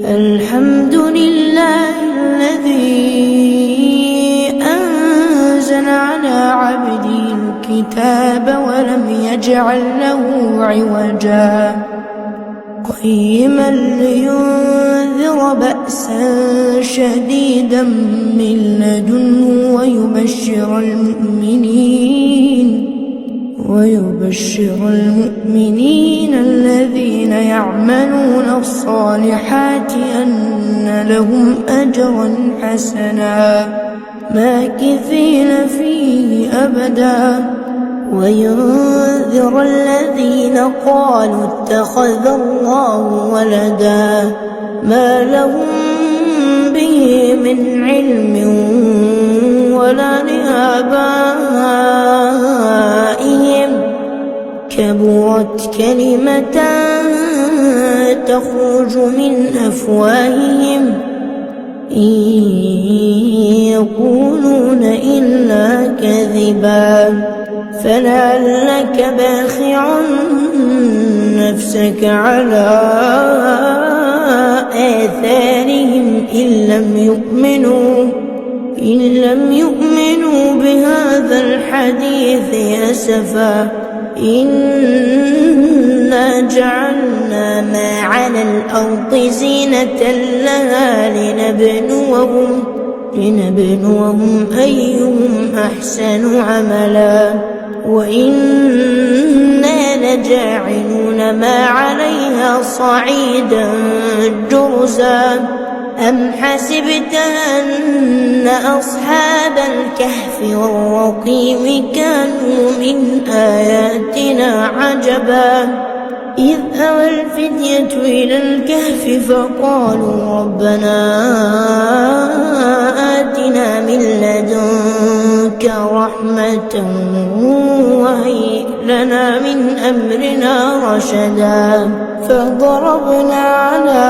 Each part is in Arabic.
الحمد لله الذي أنزل على عبده الكتاب ولم يجعل له عوجا قيما لينذر بأسا شديدا من لدنه ويبشر المؤمنين الذين يعملون الصالحات أن لهم أجرا حسنا ماكثين فيه أبدا وينذر الذين قالوا اتخذ الله ولدا ما لهم به من علم ولا لآبائهم كبرت كلمة تخرج من أفواههم إن يقولون إلا كذبا فلعلك باخع نفسك على آثارهم إن لم يؤمنوا بهذا الحديث أسفا إنا جعلنا ما على الأرض زينة لها لنبلوهم أيهم أحسن عملا وإنا لجاعلون ما عليها صعيدا جرزا أم حسبت أن أصحاب الكهف والرقيم كانوا من آياتنا عجبا إذ أوى الفتية إلى الكهف فقالوا ربنا آتنا من لدنك رحمة وهيئ لنا من أمرنا رشدا فضربنا على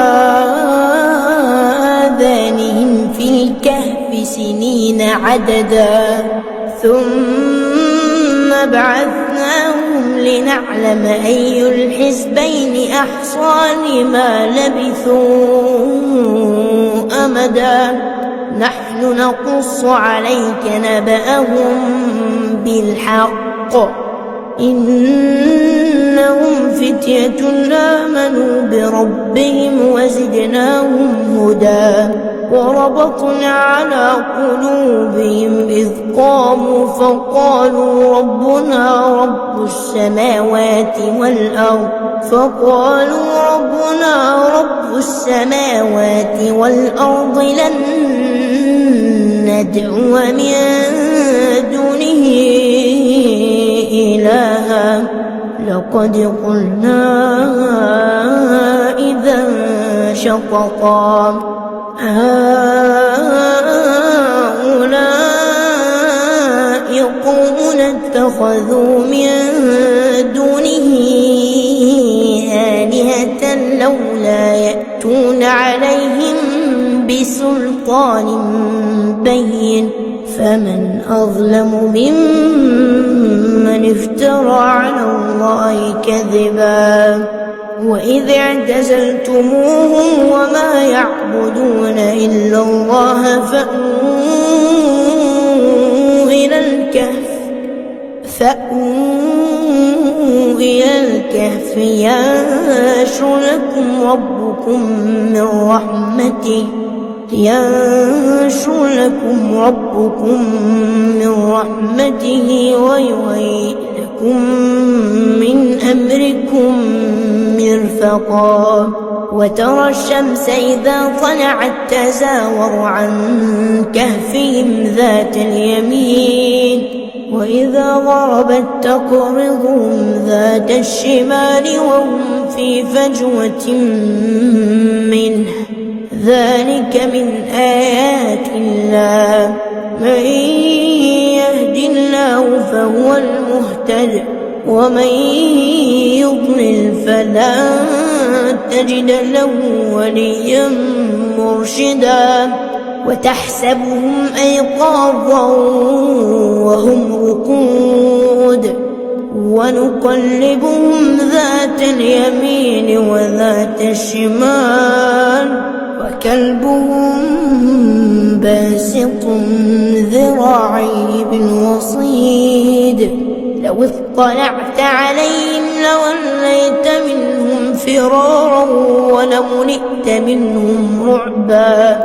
آذانهم في الكهف سنين عددا ثم بعثناهم لنعلم أي الحزبين أحصى لما لبثوا أمدا نحن نقص عليك نبأهم بالحق إنهم فتية آمنوا بربهم وزدناهم هدى وربطنا على قلوبهم إذ قاموا فقالوا ربنا رب السماوات والأرض لن ندعو من دونه إلها لقد قلنا إذا شططا هؤلاء قوم اتخذوا من دونه آلهة لولا يأتون عليهم بسلطان بين فمن أظلم ممن افترى على الله كذبا وإذ اعتزلتموهم وما يعبدون إلا الله فأووا إلى الكهف ينشر لكم ربكم من رحمته ويهيئ لكم من أمركم مرفقا وترى الشمس إذا طلعت تزاور عن كهفهم ذات اليمين وإذا غربت تقرضهم ذات الشمال وهم في فجوة منه ذلك من آيات الله من يهد الله فهو المهتد ومن يضلل فلا تجد له وليا مرشدا وتحسبهم أيقاظا وهم رقود ونقلبهم ذات اليمين وذات الشمال وكلبهم باسط ذراعيه بالوصيد لو اطلعت عليهم لوليت منهم فرارا ولملئت منهم رعبا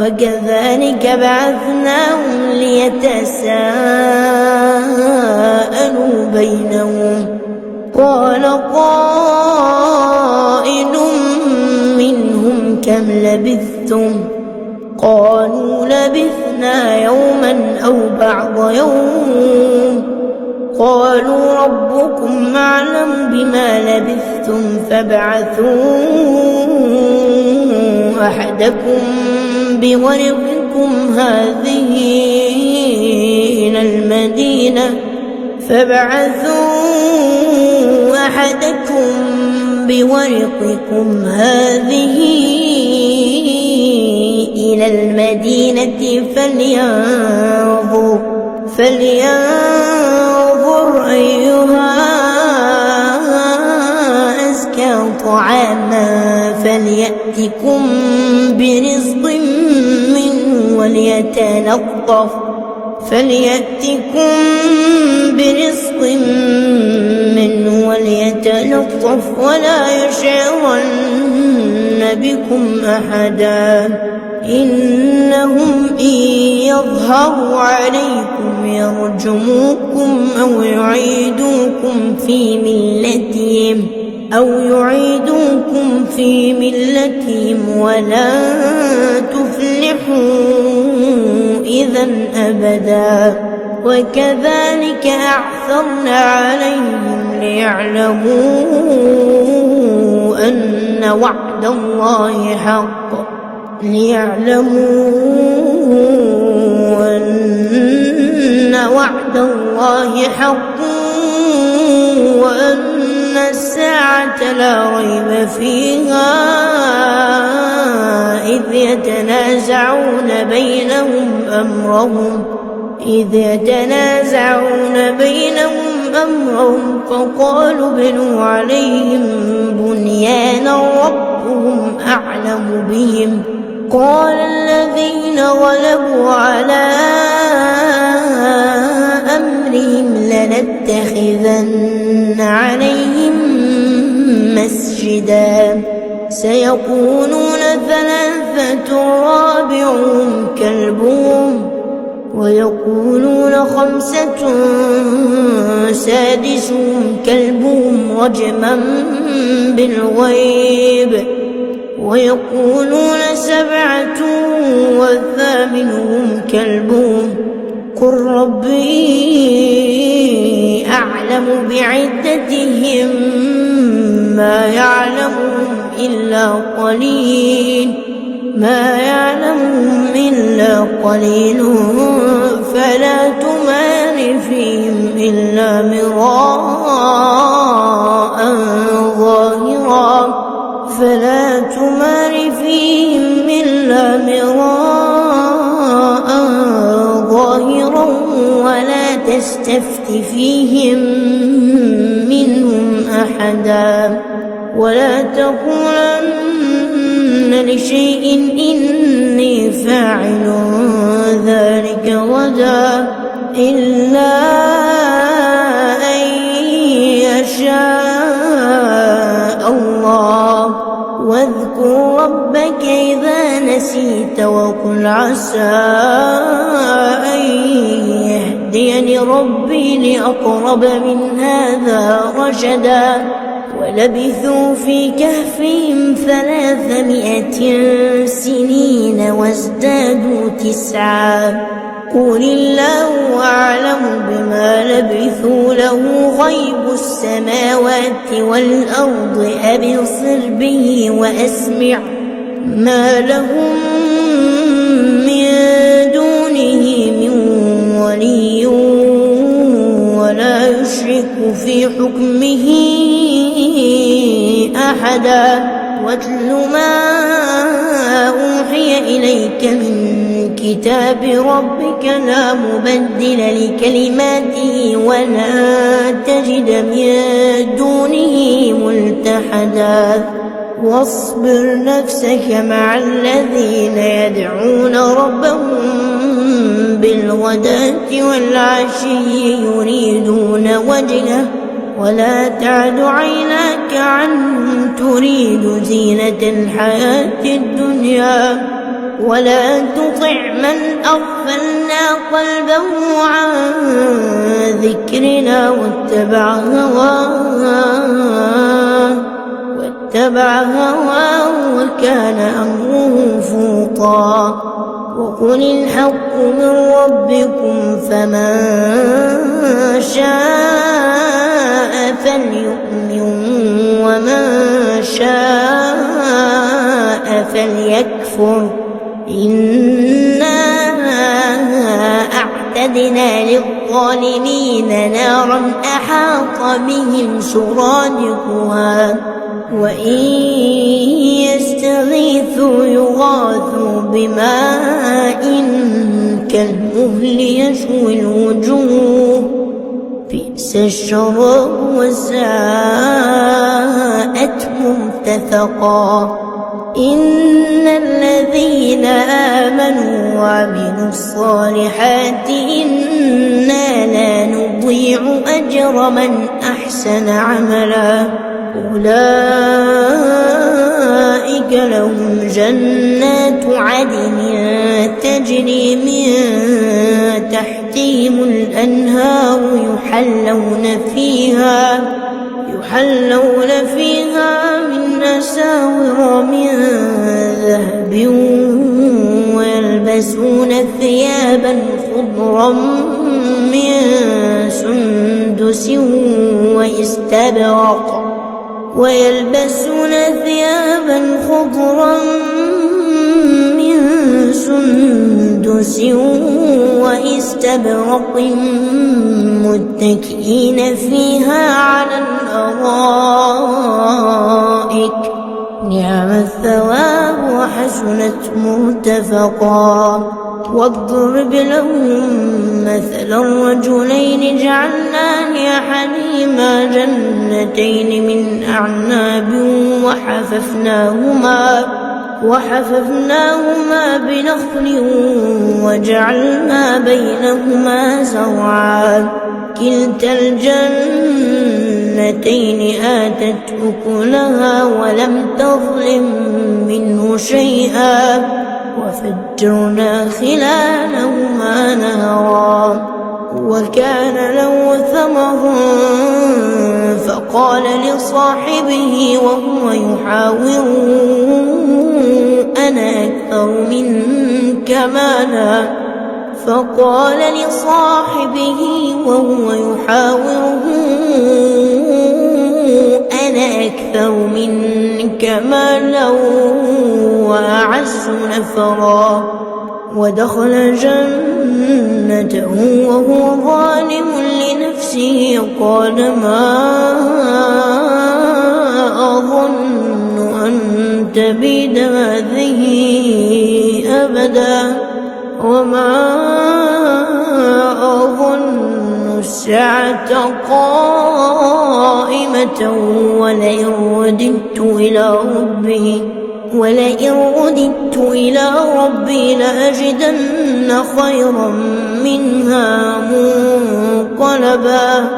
وكذلك بعثناهم ليتساءلوا بينهم قال قائل منهم كم لبثتم قالوا لبثنا يوما أو بعض يوم قالوا ربكم أعلم بما لبثتم فابعثوا أحدكم بورقكم هذه إلى المدينة فلينظر أيها أزكى طعاما فليأتكم برزق منه وليتلطف ولا يشعرن بكم أحدا إنهم إن يظهروا عليكم يرجموكم أو يعيدوكم في ملتهم ولن تفلحوا إذا أبدا وكذلك أعثرنا عليهم ليعلموا أن وعد الله حق وأن الساعة لا ريب فيها إذ يتنازعون بينهم أمرهم فقالوا ابنوا عليهم بنيانا ربهم أعلم بهم قال الذين غلبوا على أمرهم لنتخذن عليهم مسجدا سيقولون ثلاثة رابعهم كلبهم ويقولون خمسة سادسهم كلبهم رجما بالغيب ويقولون سبعة وثامنهم كلبهم قل ربي أعلم بعدتهم ما يعلمهم إلا قليل فلا تمار فيهم إلا مراء ظاهرا ولا تستفت فيهم منهم أحدا ولا تقولن لشيء إني فاعل ذلك غدا إلا أن يشاء الله واذكر ربك إذا نسيت وقل عسى أن يهديني ربي لأقرب من هذا رشدا ولبثوا في كهفهم 300 سنين وازدادوا 9 قل الله أعلم بما لبثوا له غيب السماوات والأرض أبصر به وأسمع ما لهم من دونه من ولي ولا يشرك في حكمه أحدا واتل ما أوحي إليك من كتاب ربك لا مبدل لكلماته ولن تجد من دونه ملتحدا واصبر نفسك مع الذين يدعون ربهم بالغداة والعشي يريدون وجهه ولا تعد عيناك عنهم تريد زينة الحياة الدنيا ولا تطع من أغفلنا قلبه عن ذكرنا واتبع هواه وكان أمره فرطا وقل الحق من ربكم فمن شاء فليؤمن ومن شاء فليكفر إنا أعتدنا للظالمين نارا أحاط بهم سرادقها وإن يستغيثوا يغاثوا بماء كالمهل يشوي الوجوه بئس الشراب وساءت مرتفقا إن الذين آمنوا وعملوا الصالحات إنا لا نضيع أجر من أحسن عملا أولئك لهم جنات عدن تجري من تحتهم الأنهار يحلون فيها من أساور من ذهب ويلبسون ثيابا خضرا من سندس واستبرق متكئين فيها على الأرائك نعم الثواب وحسنت مرتفقا واضرب لهم مثلا رجلين جعلنا لأحدهما جنتين من أعناب وحففناهما بنخل وجعلنا بينهما زرعا كلتا الجنتين آتت أكلها ولم تظلم منه شيئا وفجرنا خلالهما نهرا وكان له ثمر فقال لصاحبه وهو يحاوره أنا أكثر منك مالا وأعز نفرا ودخل جنته وهو ظالم لنفسه قال ما أظن أن تبيد هذه أبدا وما أظن الساعة قائمة ولئن رددت إلى ربي لأجدن خيرا منها منقلبا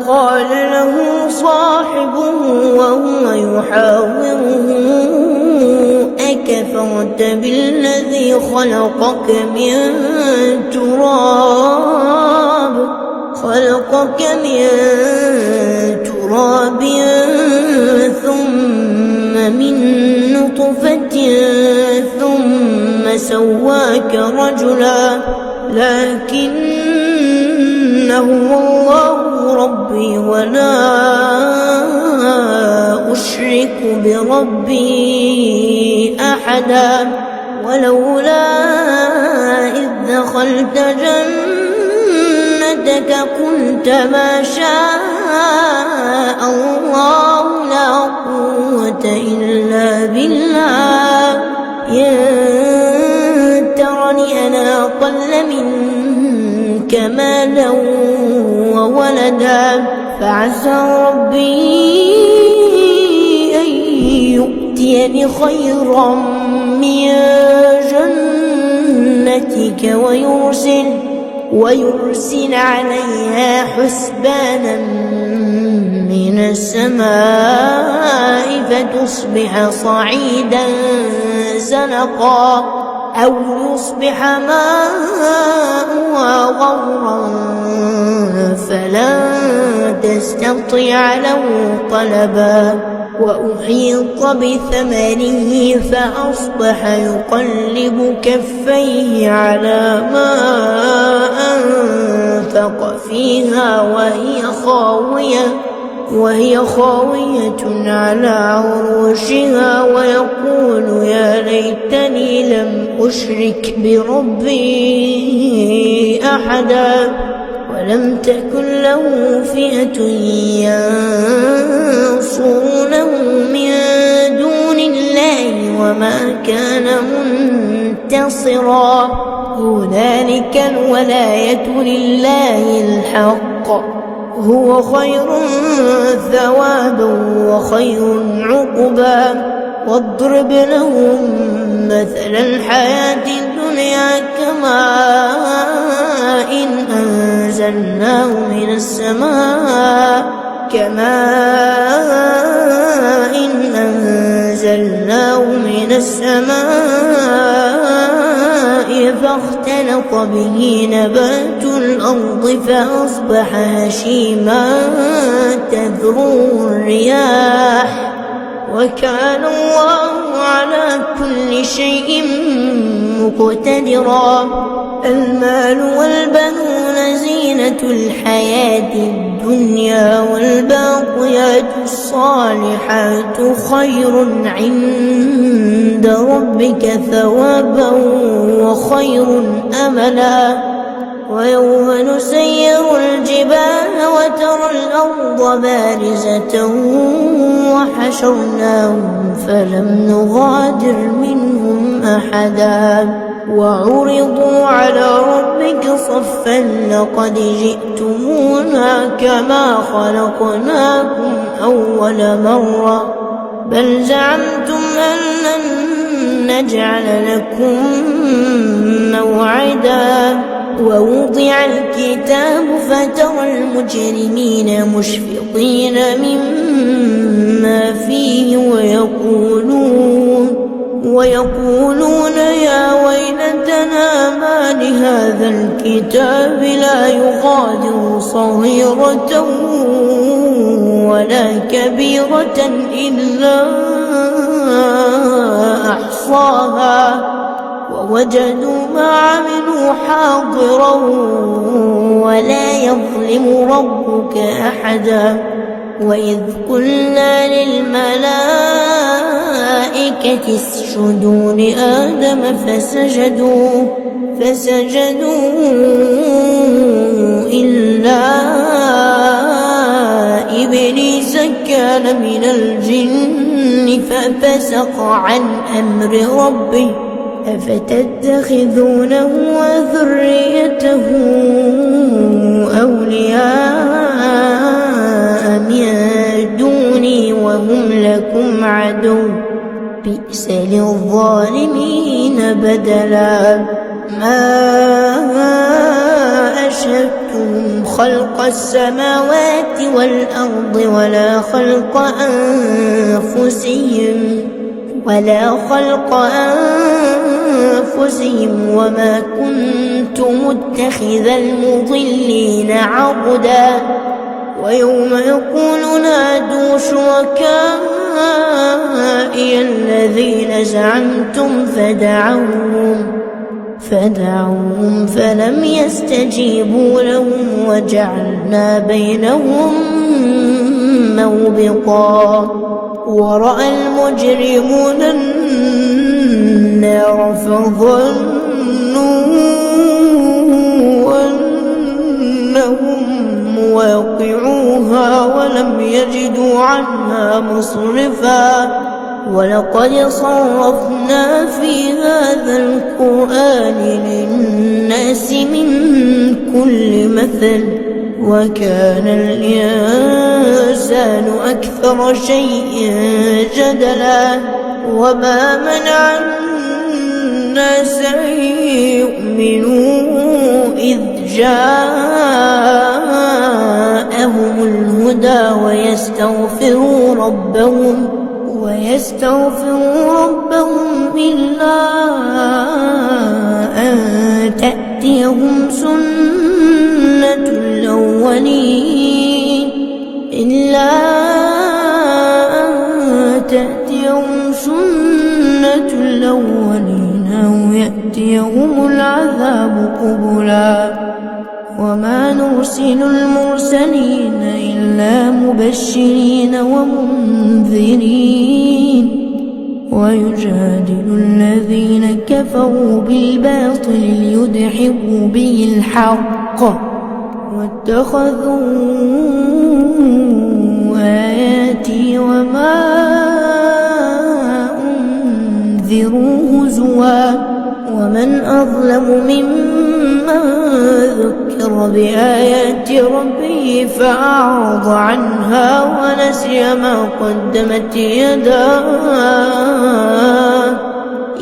قال له صاحبه وهو يحاوره أكفرت بالذي خلقك من تراب ثم من نطفة ثم سواك رجلا لكن الله ربي ولا أشرك بربي أحدا ولولا إذ دخلت جنتك قلت ما شاء الله لا قوة إلا بالله إن ترني وكان أقل منك مالا وولدا فعسى ربي أن يؤتيني خيرا من جنتك ويرسل عليها حسبانا من السماء فتصبح صعيدا زلقا أو يصبح ماؤها غورا فلن تستطيع له طلبا وأحيط بثمره فأصبح يقلب كفيه على ما أنفق فيها وهي خاوية على عروشها ويقول يا ليتني لم أشرك بربي أحدا ولم تكن له فئة ينصرونه من دون الله وما كان منتصرا هنالك الولاية لله الحق هو خير ثوابا وخير عقبا واضرب لهم مثل الحياة الدنيا كماء أنزلناه من السماء فاختلط به نبات الأرض فأصبح هشيما تذروه الرياح وكان الله على كل شيء مقتدرا المال والبنون زينة الحياة الدنيا والباقيات الصالحات خير عند ربك ثوابا وخير أملا ويوم نسير الجبال وترى الأرض بارزة وحشرناهم فلم نغادر منهم أحدا وعرضوا على ربك صفا لقد جئتمونا كما خلقناكم أول مرة بل زعمتم أن لن نجعل لكم موعدا ووضع الكتاب فترى المجرمين مشفقين مما فيه ويقولون يا ويلتنا ما لهذا الكتاب لا يغادر صغيرة ولا كبيرة إلا أحصاها ووجدوا ما عملوا حاضرا ولا يظلم ربك أحدا وإذ قلنا للملائكة اسجدوا لآدم فسجدوا إلا إبليس كان من الجن ففسق عن أمر ربه أفتتخذونه وذريته أولياء من دوني وهم لكم عدو بئس للظالمين بدلا ما أشهدتهم خلق السماوات والأرض ولا خلق أنفسهم وما كنت متخذ المضلين عضدا ويوم يقول نادوا شركائي الذين زعمتم فدعوهم فلم يستجيبوا لهم وجعلنا بينهم موبقا ورأى المجرمون النار فظنوا أنهم واقعوها ولم يجدوا عنها مصرفا ولقد صرفنا في هذا القرآن كل مثل وكان الإنسان أكثر شيء جدلا وما منع الناس أن يؤمنوا إذ جاءهم الهدى ويستغفروا ربهم إلا أن تأتيهم سنة الأولين أو يأتيهم العذاب قبلا وما نرسل المرسلين إلا مبشرين ومنذرين ويجادل الذين كفروا بالباطل ليدحضوا به الحق واتخذوا آياتي وما أنذروا هزوا ومن أظلم ممن ذكر بآيات ربه فأعرض عنها ونسي ما قدمت يداه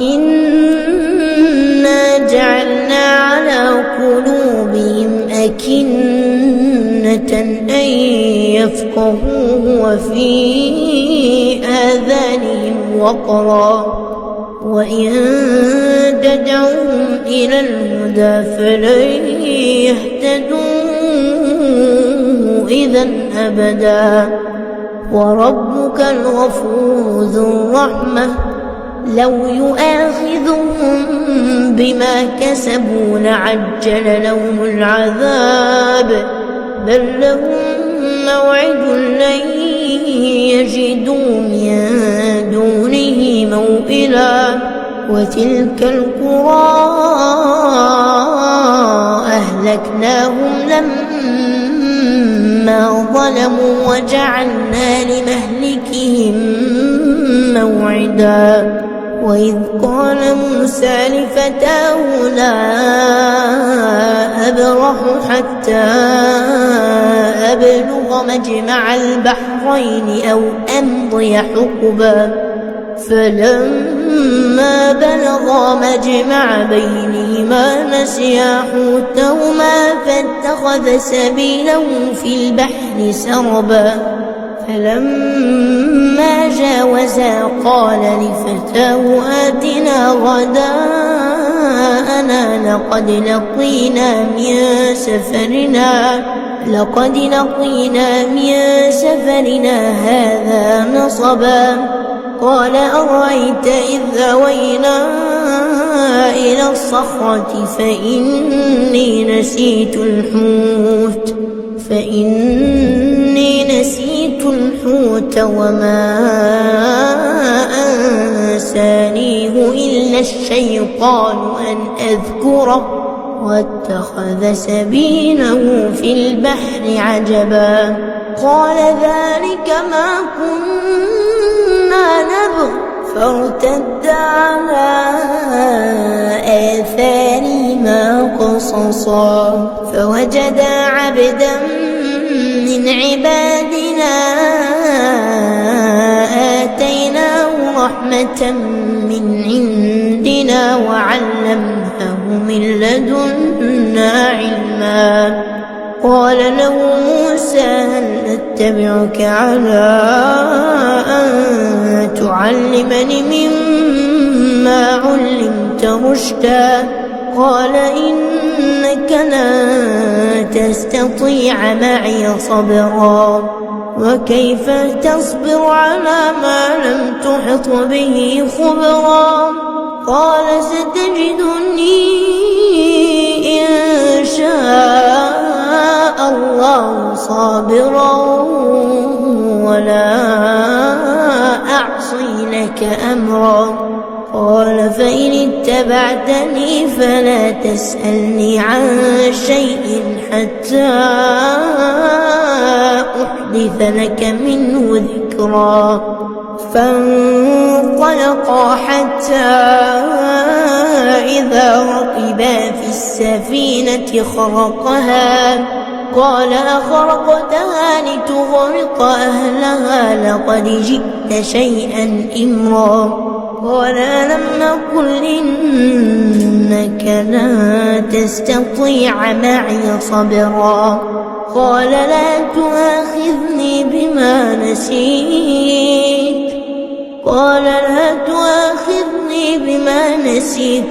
إنا جعلنا على قلوبهم أكنة أن يفقهوه وفي آذانهم وقرا وإن تدعوهم إلى الهدى فلن يهتدوا إذا أبدا وربك الغفور ذو الرحمة لو يؤاخذهم بما كسبوا لعجل لهم العذاب بل لهم موعد لن يجدوا من دونه موئلا وتلك القرى أهلكناهم لما ظلموا وجعلنا لمهلكهم موعدا وإذ قال موسى لفتاه لا أبرح حتى أبلغ مجمع البحرين أو أمضي حقبا فلما بلغا مجمع بينهما نسيا حوتهما فاتخذ سبيله في البحر سربا فلما جاوزا قال لفتاه آتنا غداءنا لقد لقينا من سفرنا هذا نصبا قال أرأيت إذ أوينا إلى الصخرة فإني نسيت الحوت وما أنسانيه إلا الشيطان أن أذكره واتخذ سبيله في البحر عجبا قال ذلك ما كنا نبغ فارتدا على آثارهما قصصا فوجدا عبدا من عبادنا آتيناه رحمة من عندنا وعلمناه من لدنا علما قال له موسى هل أتبعك على أن تعلمني مما علمت رشدا قال إنك لن تستطيع معي صبرا وكيف تصبر على ما لم تحط به خبرا قال ستجدني إن شاء الله صابرا ولا أعصي لك أمرا قال فإن اتبعتني فلا تسألني عن شيء حتى أحدث لك منه ذكرا فانطلقا حتى إذا ركبا في السفينة خرقها قال أخرقتها لتغرق أهلها لقد جئت شيئا إمرا قال ألم أقل إنك لن تستطيع معي صبرا قال لا تؤاخذني بما نسيت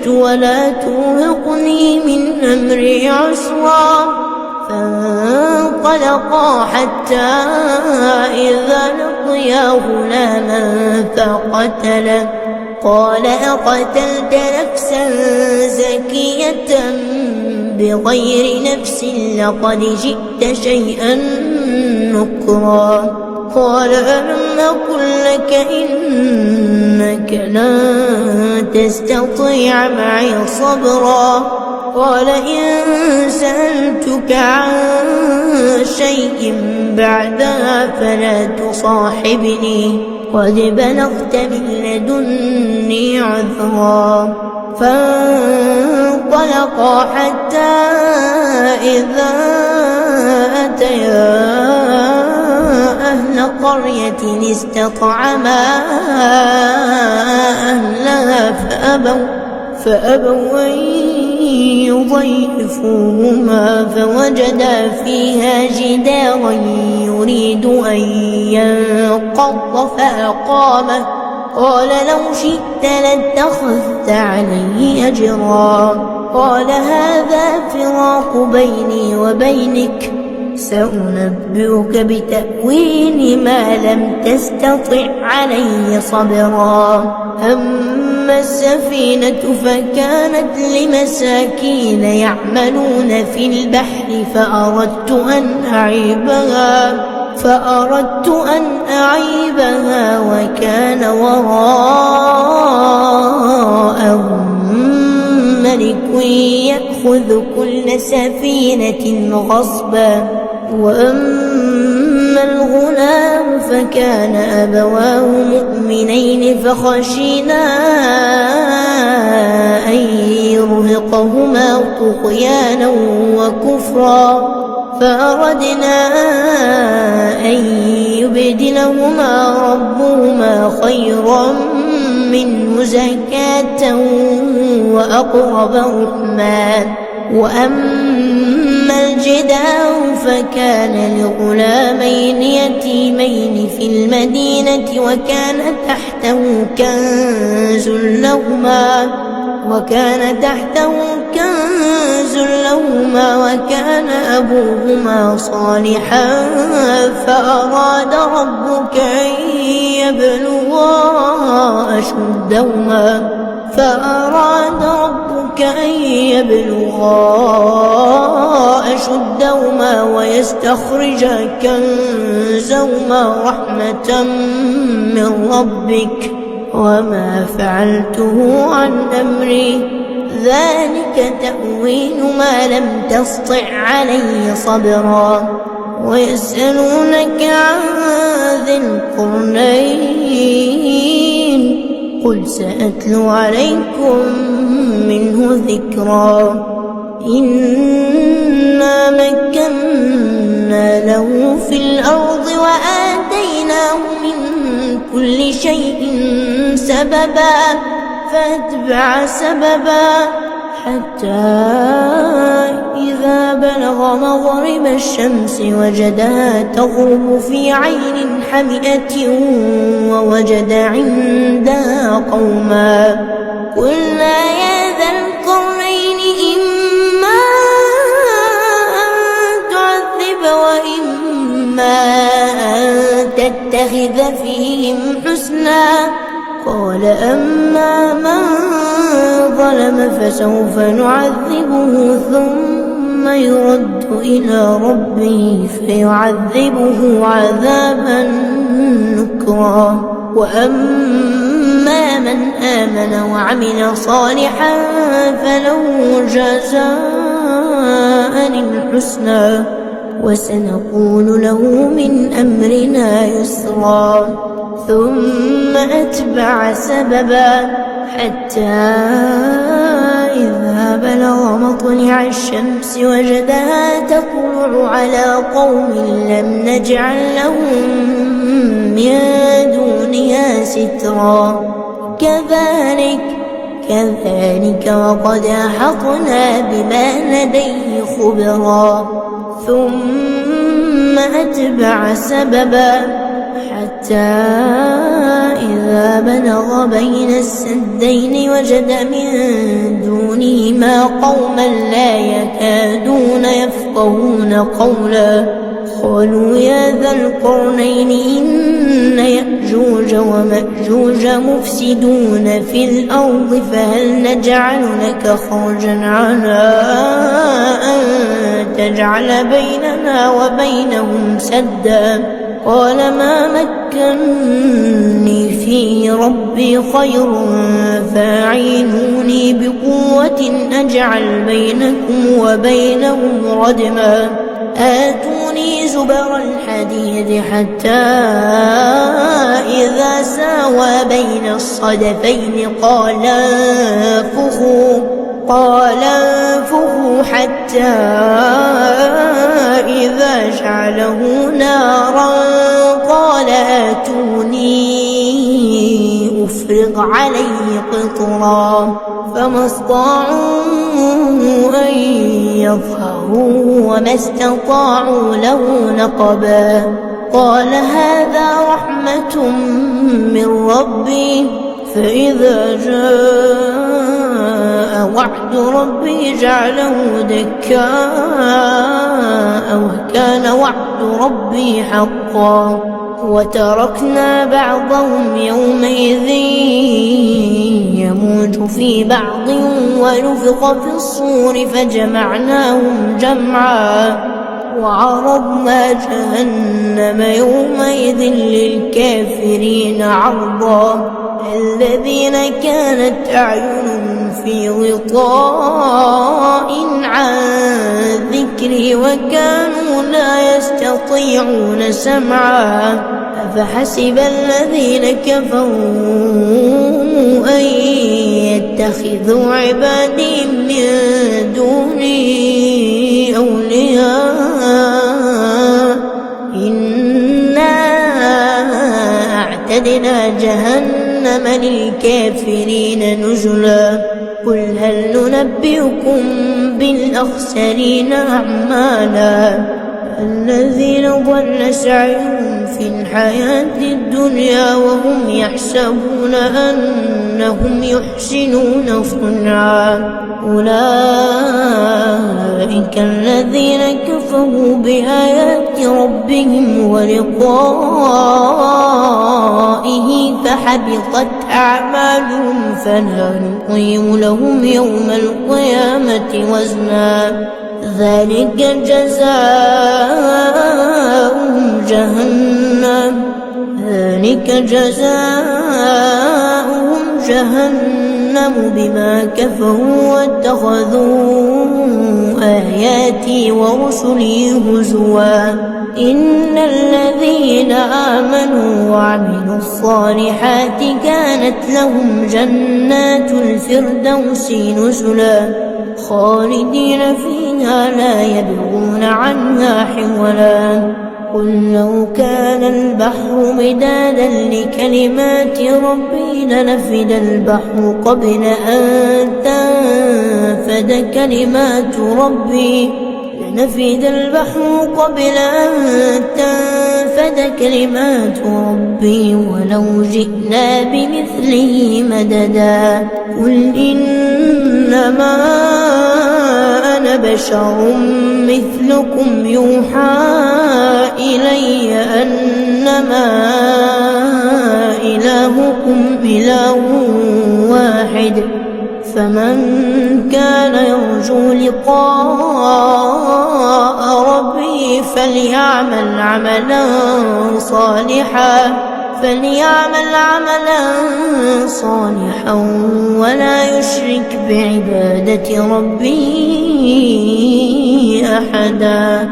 ولا ترهقني من أمري عسرا فانطلقا حتى إذا لقيا غلاما فقتله قال أقتلت نفسا زكية بغير نفس لقد جئت شيئا نكرا قال ألم أقل لك إنك لن تستطيع معي صبرا قال إن سألتك عن شيء بعدها فلا تصاحبني قد بلغت من لدني عذرا فانطلقا حتى إذا أتيا أهل قرية استطعما أهلها فأبوا أن يضيفوهما فوجدا فيها جدارا يريد أن ينقض فأقامه قال لو شئت لاتخذت عليه أجرا قال هذا فراق بيني وبينك سأنبئك بتأويل ما لم تستطع عليه صبرا أما السفينة فكانت لمساكين يعملون في البحر فأردت أن أعيبها وكان وراءهم ملك يأخذ كل سفينة غصبا وأما الغلام فكان أبواه مؤمنين فخشينا أن يرهقهما طغيانا وكفرا فأردنا أن يبدلهما ربهما خيرا منه زكاة وأقرب رحما وأما الجدار فكان لغلامين يتيمين في المدينة وكان تحته كنز لهما وكان أبوهما صالحا فأراد ربك أن يبلغا أشدهما ويستخرجا كنزهما رحمة من ربك وما فعلته عن أمري ذلك تأويل ما لم تسطع عليه صبرا ويسألونك عن ذي القرنين قل سأتلو عليكم منه ذكرا إنا مكنا له في الأرض وآتيناه من كل شيء سببا فأتبع سببا حتى إذا بلغ مغرب الشمس وجدها تغرب في عين حمئة ووجد عندها قوما قلنا يا ذا القرنين إما أن تعذب وإما أن تتخذ فيهم حسنا قال أما من ظلم فسوف نعذبه ثم يرد إلى ربه فيعذبه عذابا نكرا وأما من آمن وعمل صالحا فله جزاء الحسنى وسنقول له من أمرنا يسرا ثم أتبع سببا حتى الشمس وجدها تطلع على قوم لم نجعل لهم من دونها سترا كذلك وقد أحطنا بما لديه خبرا ثم أتبع سببا حتى إذا بلغ بين السدين وجد من دونهما قوما لا يكادون يفقهون قولا قالوا يا ذا القرنين إن يأجوج ومأجوج مفسدون في الأرض فهل نجعل لك خرجا على أن تجعل بيننا وبينهم سدا قال ما مكني فيه ربي خير فاعينوني بقوة أجعل بينكم وبينهم ردما آتوني زبر الحديد حتى إذا ساوى بين الصدفين قال انفخوا حتى إذا جعله نارا قال آتوني أفرغ عليه قطرا فما استطاعوا أن يظهروا وما استطاعوا له نقبا قال هذا رحمة من ربي فإذا جاء وعد ربي جعله دكاء وكان وعد ربي حقا وتركنا بعضهم يومئذ يموج في بعض ونفخ في الصور فجمعناهم جمعا وعرضنا جهنم يومئذ للكافرين عرضا الذين كانت أعينهم في غطاء عن ذكري وكانوا لا يستطيعون سمعا أفحسب الذين كفروا أن يتخذوا عبادي من دوني أولياء إنا أعتدنا جهنم للكافرين نزلا قل هل ننبئكم بالأخسرين أعمالا الذين ضل سعيهم في الحياة الدنيا وهم يحسبون أنهم يحسنون صنعا أولئك الذين كفروا بآيات ربهم ولقائه فحبطت أعمالهم فلا نقيم لهم يوم القيامة وزنا ذلك جزاؤهم جهنم بما كفروا واتخذوا آياتي ورسلي هزوا إن الذين آمنوا وعملوا الصالحات كانت لهم جنات الفردوس نزلا خالدين فيها لا يبغون عنها حولا قل لو كان البحر مدادا لكلمات ربي لنفد البحر قبل أن تنفد كلمات ربي ولو جئنا بمثله مددا قل إنما أنا بشر مثلكم يوحى إلي أنما إلهكم إله واحد فمن كان يرجو لقاء ربه فليعمل عملا صالحا ولا يشرك بعبادة ربه أحدا.